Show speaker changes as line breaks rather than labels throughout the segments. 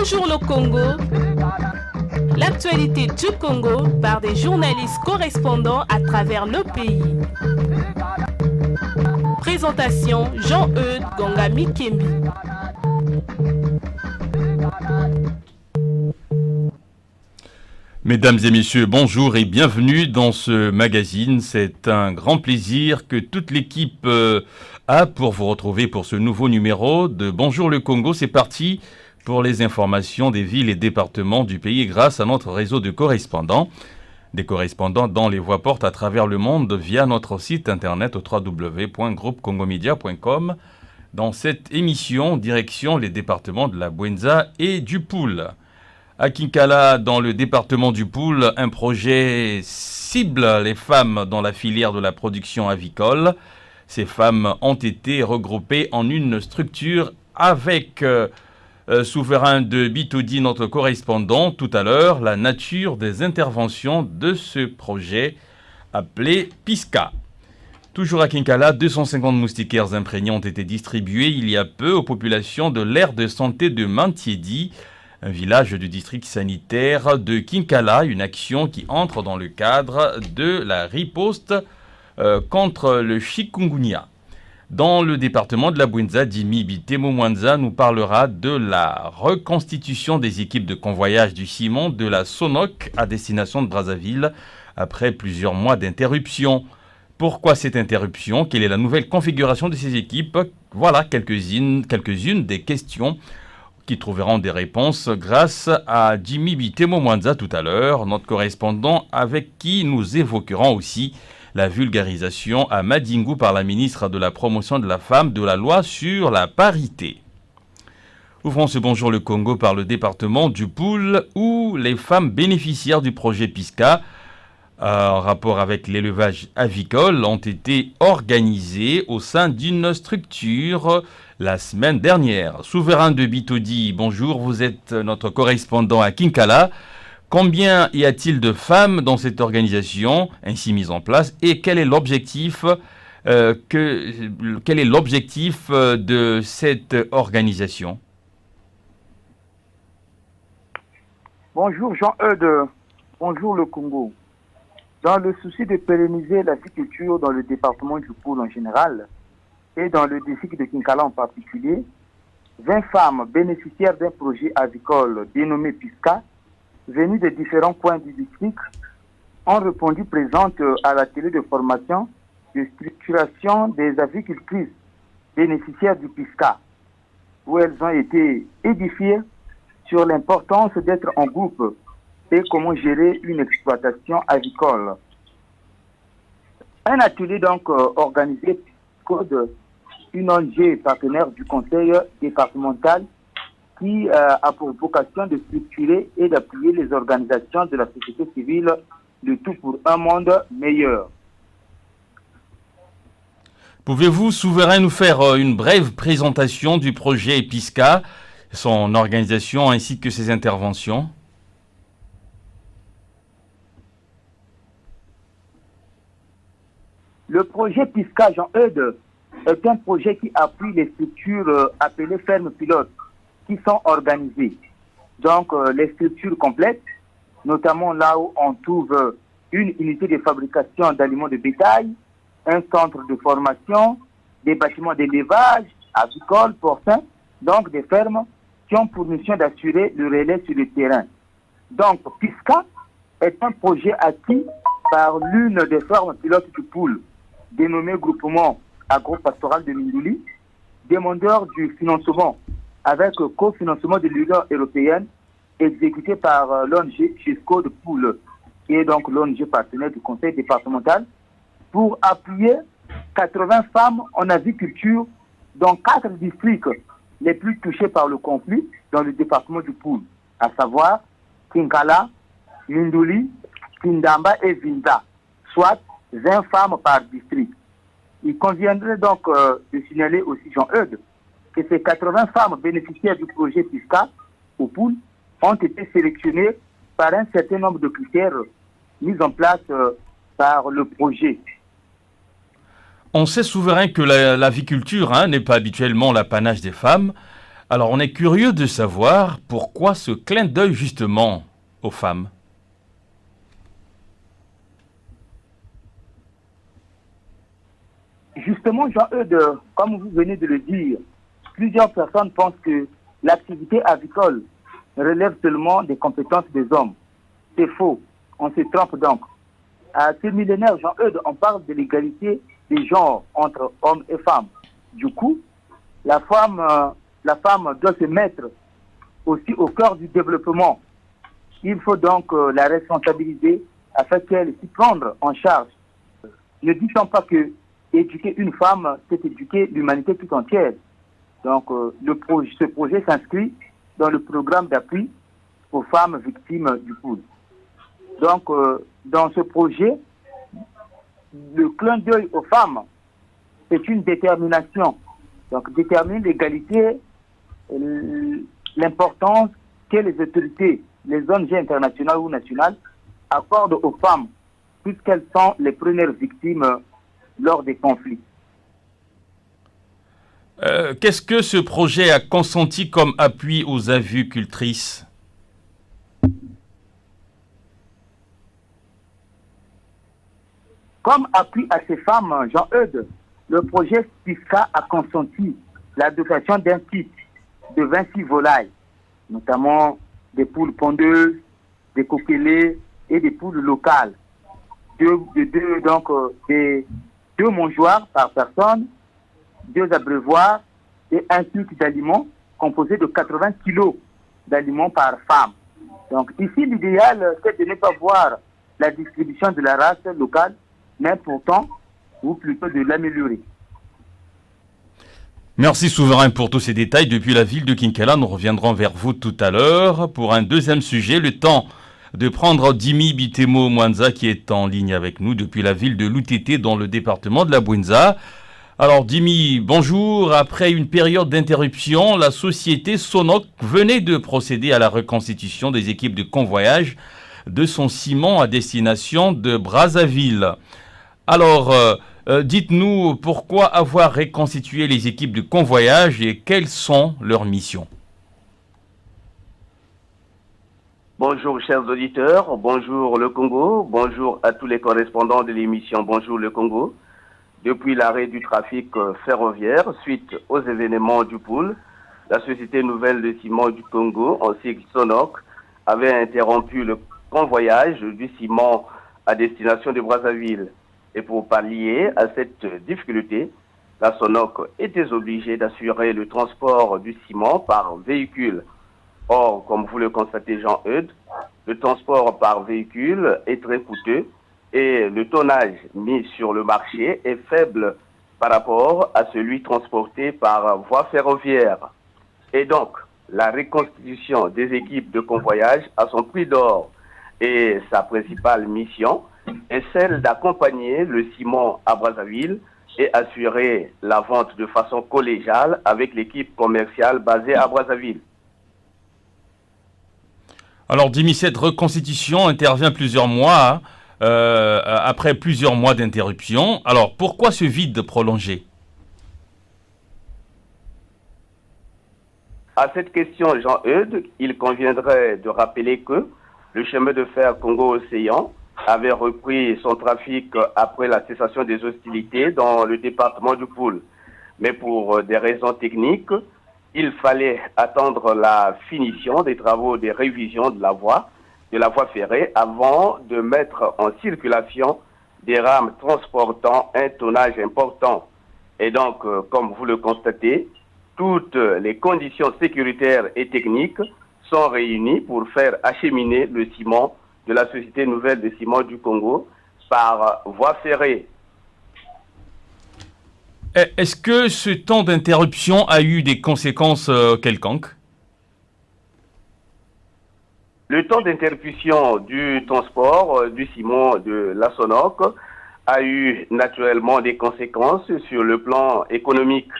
Bonjour le Congo. L'actualité du Congo par des journalistes correspondants à travers le pays. Présentation Jean-Eudes Gongami Kembi.
Mesdames et messieurs, bonjour et bienvenue dans ce magazine. C'est un grand plaisir que toute l'équipe a pour vous retrouver pour ce nouveau numéro de Bonjour le Congo. C'est parti pour les informations des villes et départements du pays grâce à notre réseau de correspondants. Des correspondants dans les voix portes à travers le monde via notre site internet au www.groupecongomedia.com. Dans cette émission, direction les départements de la Bwenza et du Poul. À Kinkala, dans le département du Poul, un projet cible les femmes dans la filière de la production avicole. Ces femmes ont été regroupées en une structure avec Souverain de Bitodi, notre correspondant, tout à l'heure, la nature des interventions de ce projet appelé PISCA. Toujours à Kinkala, 250 moustiquaires imprégnés ont été distribués il y a peu aux populations de l'aire de santé de Mantiedi, un village du district sanitaire de Kinkala, une action qui entre dans le cadre de la riposte contre le chikungunya. Dans le département de la Bwenza, Jimmy Bitemo Mwanza nous parlera de la reconstitution des équipes de convoyage du ciment de la Sonoc à destination de Brazzaville après plusieurs mois d'interruption. Pourquoi cette interruption? Quelle est la nouvelle configuration de ces équipes? Voilà quelques-unes des questions qui trouveront des réponses grâce à Jimmy Bitemo Mwanza tout à l'heure, notre correspondant avec qui nous évoquerons aussi la vulgarisation à Madingu par la ministre de la Promotion de la Femme de la loi sur la parité. Ouvrons ce Bonjour le Congo par le département du Poul où les femmes bénéficiaires du projet PISCA en rapport avec l'élevage avicole ont été organisées au sein d'une structure la semaine dernière. Souverain de Bitodi, bonjour, vous êtes notre correspondant à Kinkala. Combien y a-t-il de femmes dans cette organisation ainsi mise en place et quel est l'objectif de cette organisation?
Bonjour Jean-Eudes, bonjour le Congo. Dans le souci de pérenniser la viticulture dans le département du Poul en général et dans le district de Kinkala en particulier, 20 femmes bénéficiaires d'un projet avicole dénommé PISCA, venues de différents coins du district, ont répondu présentes à l'atelier de formation de structuration des avicultrices bénéficiaires du PISCA, où elles ont été édifiées sur l'importance d'être en groupe et comment gérer une exploitation avicole. Un atelier donc organisé par une ONG partenaire du conseil départemental qui a pour vocation de structurer et d'appuyer les organisations de la société civile, le tout pour un monde meilleur.
Pouvez-vous, Souverain, nous faire une brève présentation du projet PISCA, son organisation ainsi que ses interventions?
Le projet PISCA, Jean-Eudes, est un projet qui appuie les structures appelées fermes pilotes qui sont organisées. Donc, les structures complètes, notamment là où on trouve une unité de fabrication d'aliments de bétail, un centre de formation, des bâtiments d'élevage, avicoles, porcins, donc des fermes qui ont pour mission d'assurer le relais sur le terrain. Donc, PISCA est un projet acquis par l'une des fermes pilotes du Poul, dénommé Groupement Agro-Pastoral de Mindouli, demandeur du financement avec cofinancement de l'Union européenne, exécuté par l'ONG Chisco de Poul, qui est donc l'ONG partenaire du conseil départemental, pour appuyer 80 femmes en aviculture dans 4 districts les plus touchés par le conflit dans le département du Poul, à savoir Kinkala, Mindouli, Kindamba et Vinda, soit 20 femmes par district. Il conviendrait donc de signaler aussi, Jean-Eudes, que ces 80 femmes bénéficiaires du projet PISCA au Poul ont été sélectionnées par un certain nombre de critères mis en place par le projet.
On sait, Souverain, que l'aviculture n'est pas habituellement l'apanage des femmes. Alors, on est curieux de savoir pourquoi ce clin d'œil justement aux femmes.
Justement, Jean-Eudes, comme vous venez de le dire, plusieurs personnes pensent que l'activité avicole relève seulement des compétences des hommes. C'est faux, on se trompe donc. À ce millénaire, Jean-Eudes, on parle de l'égalité des genres entre hommes et femmes. Du coup, la femme doit se mettre aussi au cœur du développement. Il faut donc la responsabiliser afin qu'elle puisse prendre en charge. Ne dit-on pas que éduquer une femme, c'est éduquer l'humanité tout entière. Donc, ce projet s'inscrit dans le programme d'appui aux femmes victimes du pool. Donc, dans ce projet, le clin d'œil aux femmes, c'est une détermination. Donc, détermine l'égalité, l'importance que les autorités, les ONG internationales ou nationales, accordent aux femmes, puisqu'elles sont les premières victimes lors des conflits.
Qu'est-ce que ce projet a consenti comme appui aux avicultrices?
Comme appui à ces femmes, Jean-Eudes, le projet SPISCA a consenti la dotation d'un kit de 26 volailles, notamment des poules pondeuses, des coquelets et des poules locales. Des 2 mangeoires par personne, 2 abreuvoirs et un kit d'aliments composé de 80 kilos d'aliments par femme. Donc ici, l'idéal, c'est de ne pas voir la distribution de la race locale, mais pourtant, ou plutôt de l'améliorer.
Merci Souverain pour tous ces détails. Depuis la ville de Kinkala, nous reviendrons vers vous tout à l'heure pour un deuxième sujet. Le temps de prendre Dimi Bitemo Mwanza qui est en ligne avec nous depuis la ville de Loutete dans le département de la Bouenza. Alors Dimi, bonjour. Après une période d'interruption, la société Sonoc venait de procéder à la reconstitution des équipes de convoyage de son ciment à destination de Brazzaville. Alors, dites-nous pourquoi avoir reconstitué les équipes de convoyage et quelles sont leurs missions?
Bonjour chers auditeurs, bonjour le Congo, bonjour à tous les correspondants de l'émission Bonjour le Congo. Depuis l'arrêt du trafic ferroviaire suite aux événements du pool, la Société Nouvelle de Ciment du Congo, en sigle Sonoc, avait interrompu le convoyage du ciment à destination de Brazzaville. Et pour pallier à cette difficulté, la Sonoc était obligée d'assurer le transport du ciment par véhicule. Or, comme vous le constatez Jean-Eudes, le transport par véhicule est très coûteux et le tonnage mis sur le marché est faible par rapport à celui transporté par voie ferroviaire. Et donc, la reconstitution des équipes de convoyage a son prix d'or et sa principale mission est celle d'accompagner le ciment à Brazzaville et assurer la vente de façon collégiale avec l'équipe commerciale basée à Brazzaville.
Alors Dimi, cette reconstitution intervient plusieurs mois, après plusieurs mois d'interruption. Alors pourquoi ce vide prolongé?
À cette question, Jean-Eudes, il conviendrait de rappeler que le chemin de fer Congo-Océan avait repris son trafic après la cessation des hostilités dans le département du Poul. Mais pour des raisons techniques, il fallait attendre la finition des travaux de révision de la voie ferrée avant de mettre en circulation des rames transportant un tonnage important. Et donc, comme vous le constatez, toutes les conditions sécuritaires et techniques sont réunies pour faire acheminer le ciment de la Société Nouvelle de Ciment du Congo par voie ferrée.
Est-ce que ce temps d'interruption a eu des conséquences quelconques?
Le temps d'interruption du transport du ciment de la Sonoc a eu naturellement des conséquences sur le plan économique,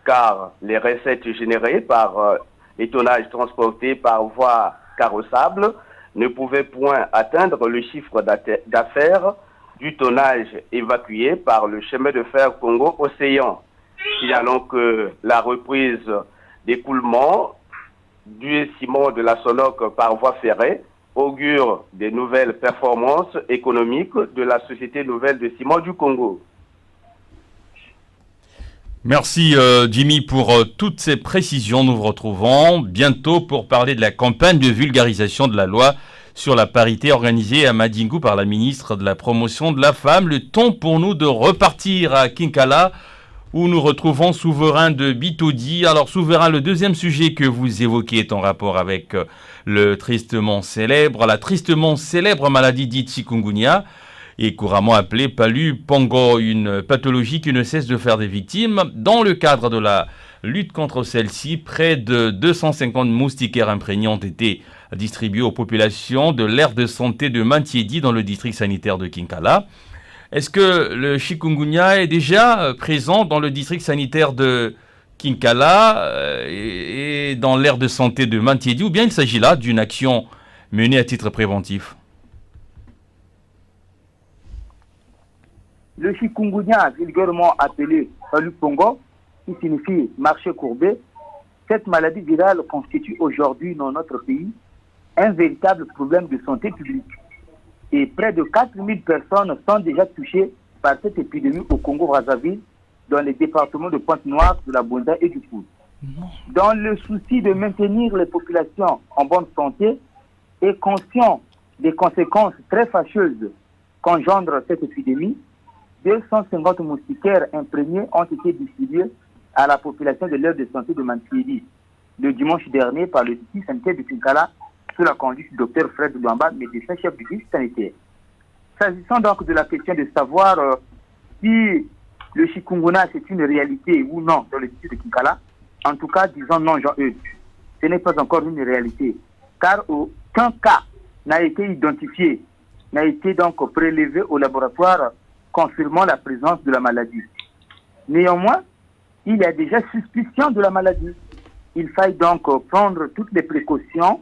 car les recettes générées par les tonnages transportés par voie carrossable ne pouvaient point atteindre le chiffre d'affaires du tonnage évacué par le chemin de fer Congo-Océan. Signalons que la reprise d'écoulement du ciment de la Sonoc par voie ferrée augure des nouvelles performances économiques de la Société Nouvelle de Ciment du Congo.
Merci Jimmy pour toutes ces précisions. Nous vous retrouvons bientôt pour parler de la campagne de vulgarisation de la loi sur la parité organisée à Madingu par la ministre de la Promotion de la Femme. Le temps pour nous de repartir à Kinkala où nous retrouvons Souverain de Bitodi. Alors Souverain, le deuxième sujet que vous évoquez est en rapport avec la tristement célèbre maladie dite chikungunya, et couramment appelée palu pongo, une pathologie qui ne cesse de faire des victimes. Dans le cadre de la lutte contre celle-ci, près de 250 moustiquaires imprégnés ont été distribués aux populations de l'aire de santé de Mantiedi dans le district sanitaire de Kinkala. Est-ce que le chikungunya est déjà présent dans le district sanitaire de Kinkala et dans l'aire de santé de Mantiedi, ou bien il s'agit là d'une action menée à titre préventif?
Le chikungunya, vulgairement appelé palu pongo, qui signifie marché courbé, cette maladie virale constitue aujourd'hui dans notre pays un véritable problème de santé publique. Et près de 4000 personnes sont déjà touchées par cette épidémie au Congo-Brazzaville, dans les départements de Pointe-Noire, de la Bwinza et du Poul. Dans le souci de maintenir les populations en bonne santé et conscient des conséquences très fâcheuses qu'engendre cette épidémie, 250 moustiquaires imprégnés ont été distribués à la population de l'aire de santé de Mantiedi le dimanche dernier par le district sanitaire de Kinkala sous la conduite du docteur Fred Luamba, médecin chef du district sanitaire. S'agissant donc de la question de savoir si le chikungunya c'est une réalité ou non dans le district de Kinkala, en tout cas disons non Jean-Eudes, ce n'est pas encore une réalité, car aucun cas n'a été identifié, n'a été donc prélevé au laboratoire confirmant la présence de la maladie. Néanmoins, il y a déjà suspicion de la maladie. Il faille donc prendre toutes les précautions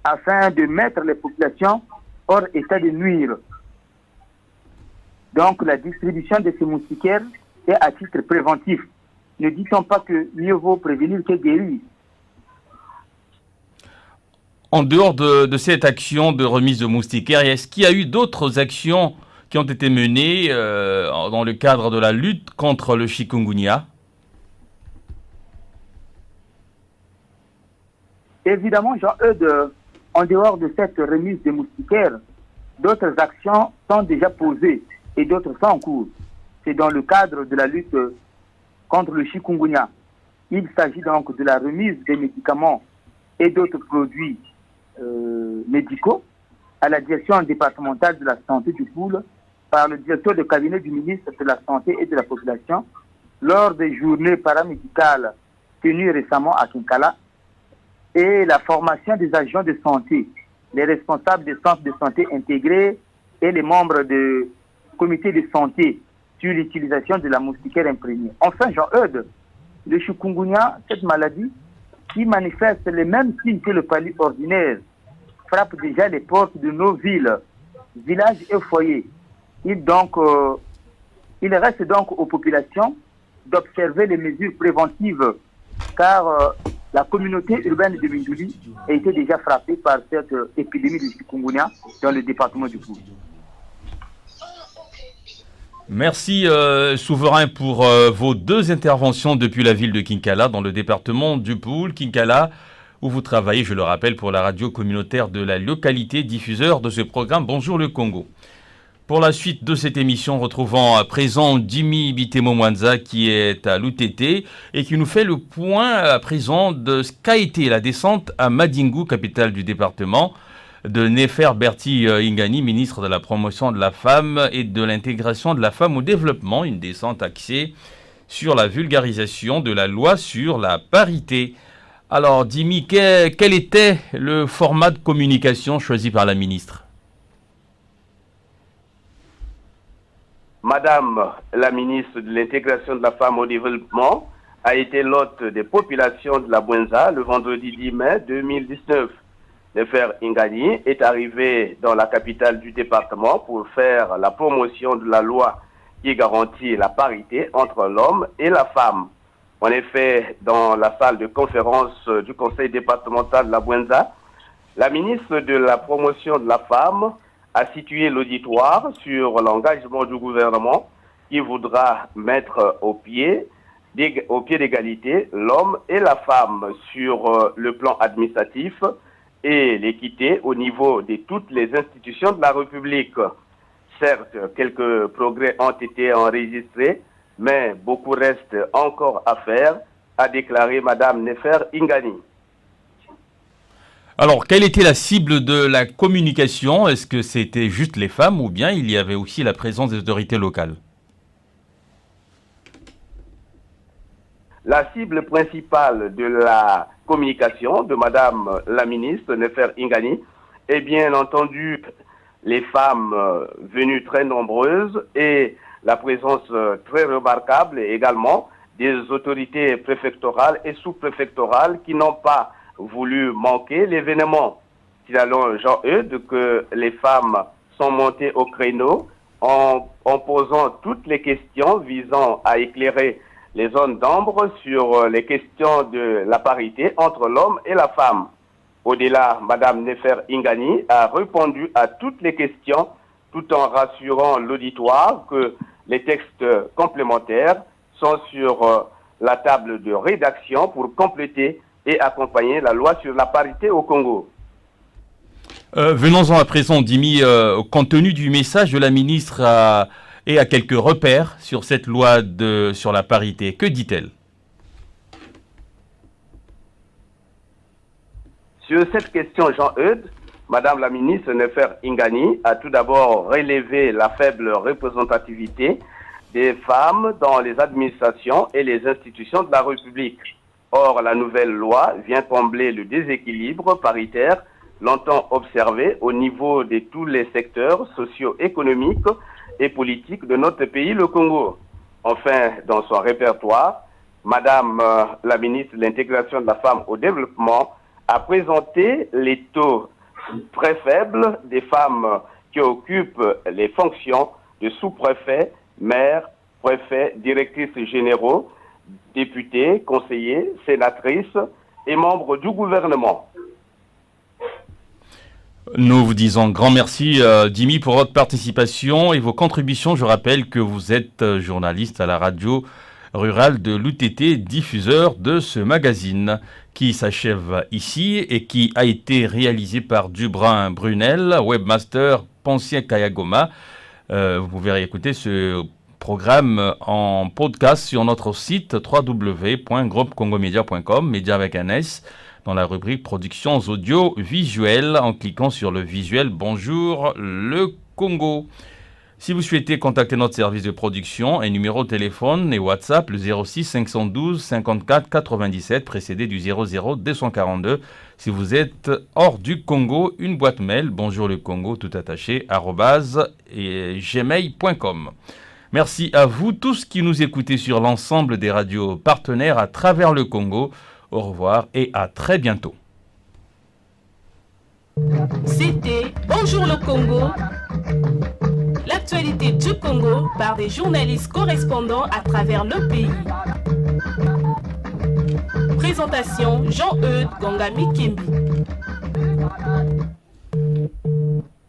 afin de mettre les populations hors état de nuire. Donc la distribution de ces moustiquaires est à titre préventif. Ne dit-on pas que mieux vaut prévenir que guérir?
En dehors de cette action de remise de moustiquaires, est-ce qu'il y a eu d'autres actions qui ont été menées dans le cadre de la lutte contre le chikungunya?
Évidemment, Jean-Eudes, en dehors de cette remise de moustiquaires, d'autres actions sont déjà posées et d'autres sont en cours. C'est dans le cadre de la lutte contre le chikungunya. Il s'agit donc de la remise des médicaments et d'autres produits médicaux à la direction départementale de la santé du Poul par le directeur de cabinet du ministre de la Santé et de la Population lors des journées paramédicales tenues récemment à Kinkala, et la formation des agents de santé, les responsables des centres de santé intégrés et les membres du comité de santé sur l'utilisation de la moustiquaire imprégnée. Enfin, Jean-Eudes, le chikungunya, cette maladie qui manifeste les mêmes signes que le palu ordinaire, frappe déjà les portes de nos villes, villages et foyers. Il reste donc aux populations d'observer les mesures préventives, car la communauté urbaine de Minduli a été déjà frappée par cette épidémie de chikungunya dans le département du Poul.
Merci Souverain pour vos deux interventions depuis la ville de Kinkala dans le département du Poul. Kinkala, où vous travaillez, je le rappelle, pour la radio communautaire de la localité, diffuseur de ce programme Bonjour le Congo. Pour la suite de cette émission, retrouvons à présent Jimmy Bitemo-Mwanza qui est à l'UTT et qui nous fait le point à présent de ce qu'a été la descente à Madingu, capitale du département, de Nefer Berti Ingani, ministre de la Promotion de la Femme et de l'Intégration de la Femme au Développement, une descente axée sur la vulgarisation de la loi sur la parité. Alors Jimmy, quel était le format de communication choisi par la ministre ?
Madame la ministre de l'Intégration de la Femme au Développement a été l'hôte des populations de la Bwinza le vendredi 10 mai 2019. Nefer Ingani est arrivé dans la capitale du département pour faire la promotion de la loi qui garantit la parité entre l'homme et la femme. En effet, dans la salle de conférence du conseil départemental de la Bouenza, la ministre de la promotion de la femme a situé l'auditoire sur l'engagement du gouvernement qui voudra mettre au pied d'égalité l'homme et la femme sur le plan administratif et l'équité au niveau de toutes les institutions de la République. Certes, quelques progrès ont été enregistrés, mais beaucoup reste encore à faire, a déclaré Madame Nefer Ingani.
Alors, quelle était la cible de la communication? Est-ce que c'était juste les femmes ou bien il y avait aussi la présence des autorités locales?
La cible principale de la communication de Madame la ministre Nefer Ingani est bien entendu les femmes venues très nombreuses et la présence très remarquable également des autorités préfectorales et sous-préfectorales qui n'ont pas voulu manquer l'événement. Signalons, Jean-Eudes, que les femmes sont montées au créneau en posant toutes les questions visant à éclairer les zones d'ombre sur les questions de la parité entre l'homme et la femme. Au-delà, Madame Nefer Ingani a répondu à toutes les questions tout en rassurant l'auditoire que les textes complémentaires sont sur la table de rédaction pour compléter et accompagner la loi sur la parité au Congo.
Venons-en à présent, Dimi, compte tenu du message de la ministre et à quelques repères sur cette loi sur la parité. Que dit-elle?
Sur cette question, Jean-Eudes, Madame la ministre Nefer Ingani a tout d'abord relevé la faible représentativité des femmes dans les administrations et les institutions de la République. Or, la nouvelle loi vient combler le déséquilibre paritaire longtemps observé au niveau de tous les secteurs socio-économiques et politiques de notre pays, le Congo. Enfin, dans son répertoire, Madame la ministre de l'Intégration de la femme au développement a présenté les taux très faibles des femmes qui occupent les fonctions de sous-préfet, maire, préfet, directrices généraux, députés, conseillers, sénatrices et membres du gouvernement.
Nous vous disons grand merci, Dimi, pour votre participation et vos contributions. Je rappelle que vous êtes journaliste à la radio rurale de l'UTT, diffuseur de ce magazine qui s'achève ici et qui a été réalisé par Dubrin Brunel, webmaster Poncien Kayagoma. Vous pouvez écouter ce programme en podcast sur notre site www.groupecongomedia.com, média avec un S, dans la rubrique productions audio-visuelles, en cliquant sur le visuel Bonjour le Congo. Si vous souhaitez contacter notre service de production, un numéro de téléphone et WhatsApp, le 06 512 54 97, précédé du 00 242. Si vous êtes hors du Congo, une boîte mail, bonjour le Congo, tout attaché, @gmail.com. Merci à vous tous qui nous écoutez sur l'ensemble des radios partenaires à travers le Congo. Au revoir et à très bientôt.
C'était Bonjour le Congo. L'actualité du Congo par des journalistes correspondants à travers le pays. Présentation Jean-Eudes Gangami Kimbi.